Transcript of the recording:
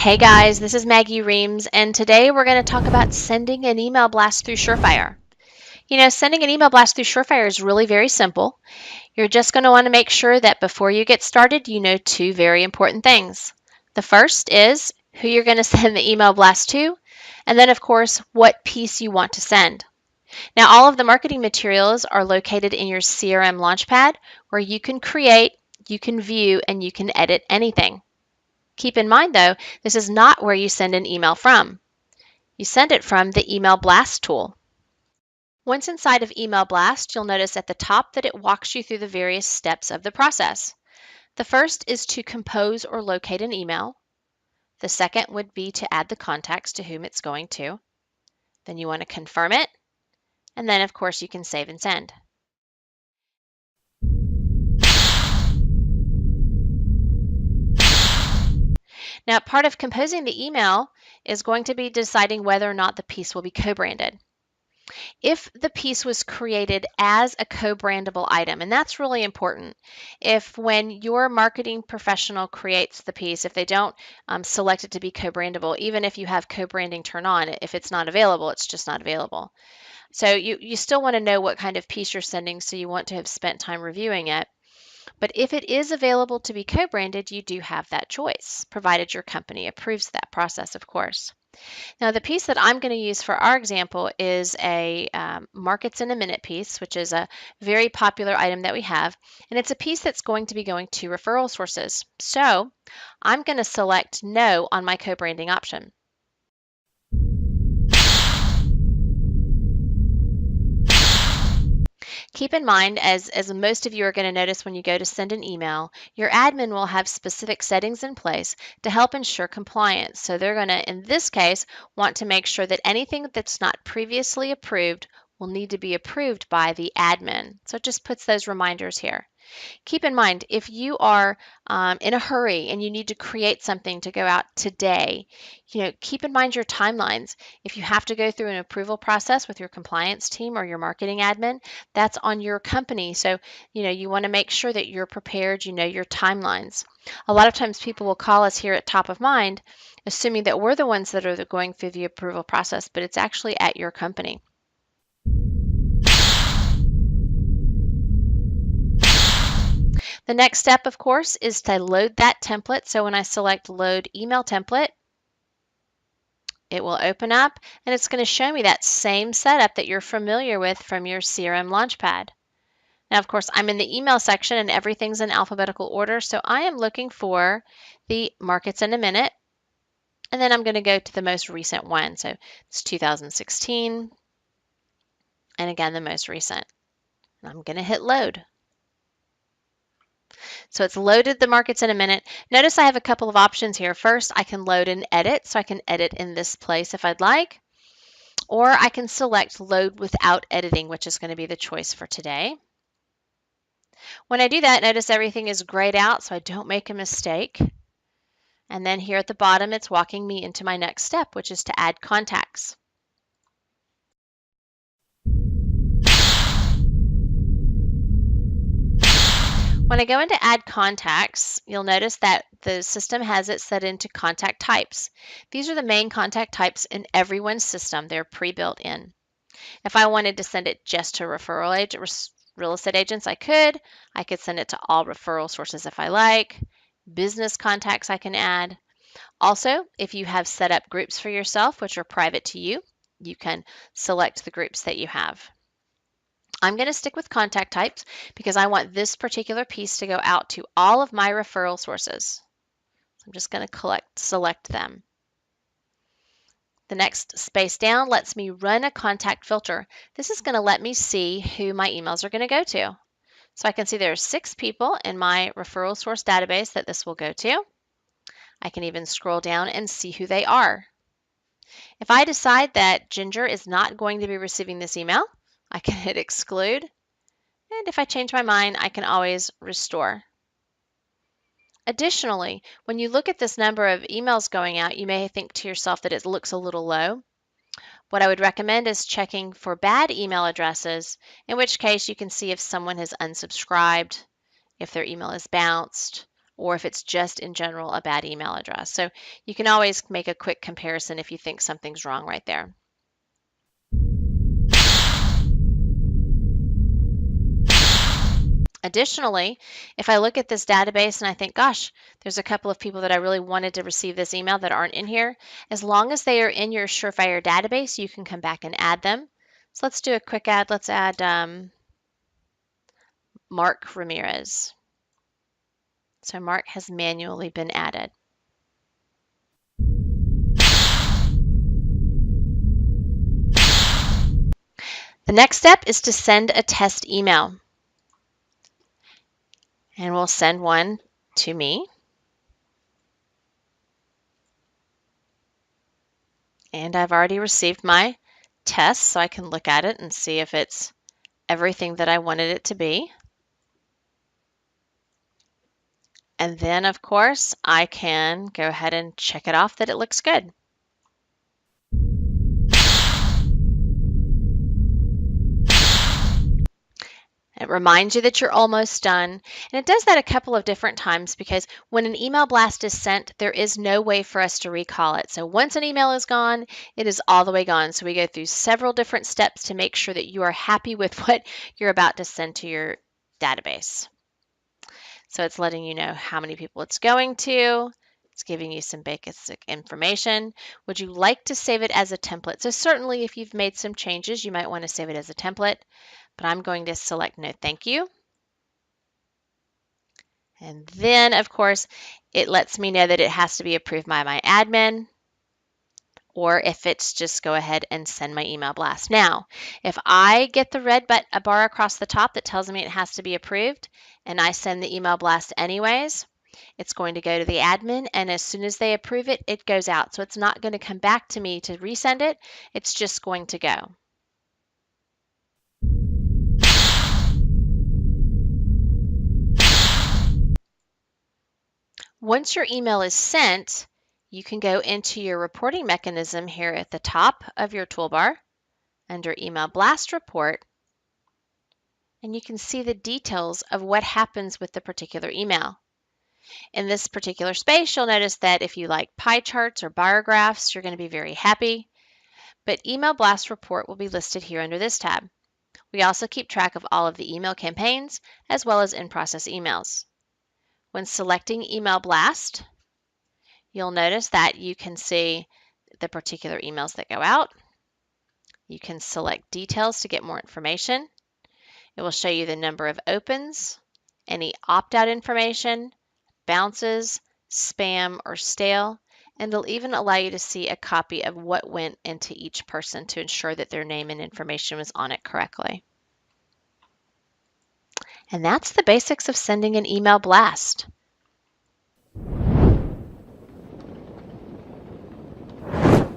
Hey guys, this is Maggie Reams, and today we're going to talk about sending an email blast through Surefire. Sending an email blast through Surefire is really very simple. You're just going to want to make sure that before you get started, you know two very important things. The first is who you're going to send the email blast to, and then, of course, what piece you want to send. Now, all of the marketing materials are located in your CRM Launchpad, where you can create, you can view, and you can edit anything. Keep in mind, though, this is not where you send an email from. You send it from the Email Blast tool. Once inside of Email Blast, you'll notice at the top that it walks you through the various steps of the process. The first is to compose or locate an email. The second would be to add the contacts to whom it's going to. Then you want to confirm it. And then, of course, you can save and send. Now, part of composing the email is going to be deciding whether or not the piece will be co-branded. If the piece was created as a co-brandable item, and that's really important. If when your marketing professional creates the piece, if they don't select it to be co-brandable, even if you have co-branding turned on, if it's not available, it's just not available. So you still want to know what kind of piece you're sending, so you want to have spent time reviewing it. But if it is available to be co-branded, you do have that choice, provided your company approves that process, of course. Now, the piece that I'm going to use for our example is a Markets in a Minute piece, which is a very popular item that we have, and it's a piece that's going to be going to referral sources. So I'm going to select No on my co-branding option. Keep in mind, as most of you are going to notice when you go to send an email, your admin will have specific settings in place to help ensure compliance. So they're going to, in this case, want to make sure that anything that's not previously approved will need to be approved by the admin. So it just puts those reminders here. Keep in mind, if you are in a hurry and you need to create something to go out today, keep in mind your timelines. If you have to go through an approval process with your compliance team or your marketing admin, that's on your company. So, you want to make sure that you're prepared, you know your timelines. A lot of times people will call us here at Top of Mind, assuming that we're the ones that are going through the approval process, but it's actually at your company. The next step, of course, is to load that template. So when I select Load Email Template, it will open up and it's going to show me that same setup that you're familiar with from your CRM Launchpad. Now, of course, I'm in the email section and everything's in alphabetical order, so I am looking for the Markets in a Minute, and then I'm going to go to the most recent one. So it's 2016, and again, the most recent. And I'm going to hit Load. So it's loaded the Markets in a Minute. Notice I have a couple of options here. First, I can load and edit, so I can edit in this place if I'd like, or I can select Load Without Editing, which is going to be the choice for today. When I do that, notice everything is grayed out so I don't make a mistake. And then here at the bottom, it's walking me into my next step, which is to add contacts. When I go into Add Contacts, you'll notice that the system has it set into contact types. These are the main contact types in everyone's system. They're pre-built in. If I wanted to send it just to real estate agents, I could. I could send it to all referral sources if I like. Business contacts I can add. Also, if you have set up groups for yourself, which are private to you, you can select the groups that you have. I'm going to stick with contact types because I want this particular piece to go out to all of my referral sources. So I'm just going to select them. The next space down lets me run a contact filter. This is going to let me see who my emails are going to go to. So I can see there are 6 people in my referral source database that this will go to. I can even scroll down and see who they are. If I decide that Ginger is not going to be receiving this email, I can hit exclude. And if I change my mind, I can always restore. Additionally, when you look at this number of emails going out, you may think to yourself that it looks a little low. What I would recommend is checking for bad email addresses, in which case you can see if someone has unsubscribed, if their email is bounced, or if it's just in general a bad email address. So you can always make a quick comparison if you think something's wrong right there. Additionally, if I look at this database and I think, gosh, there's a couple of people that I really wanted to receive this email that aren't in here, as long as they are in your Surefire database, you can come back and add them. So let's do a quick add. Let's add Mark Ramirez. So Mark has manually been added. The next step is to send a test email. And we'll send one to me. And I've already received my test, so I can look at it and see if it's everything that I wanted it to be. And then, of course, I can go ahead and check it off that it looks good. It reminds you that you're almost done. And it does that a couple of different times because when an email blast is sent, there is no way for us to recall it. So once an email is gone, it is all the way gone. So we go through several different steps to make sure that you are happy with what you're about to send to your database. So it's letting you know how many people it's going to. It's giving you some basic information. Would you like to save it as a template? So certainly if you've made some changes, you might want to save it as a template, but I'm going to select no thank you. And then of course, it lets me know that it has to be approved by my admin, or if it's just go ahead and send my email blast. Now, if I get the red bar across the top that tells me it has to be approved and I send the email blast anyways, it's going to go to the admin, and as soon as they approve it, it goes out. So it's not going to come back to me to resend it. It's just going to go. Once your email is sent, you can go into your reporting mechanism here at the top of your toolbar under Email Blast Report, and you can see the details of what happens with the particular email. In this particular space, you'll notice that if you like pie charts or bar graphs, you're going to be very happy. But Email Blast Report will be listed here under this tab. We also keep track of all of the email campaigns as well as in-process emails. When selecting Email Blast, you'll notice that you can see the particular emails that go out. You can select details to get more information. It will show you the number of opens, any opt-out information, bounces, spam, or stale, and it'll even allow you to see a copy of what went into each person to ensure that their name and information was on it correctly. And that's the basics of sending an email blast.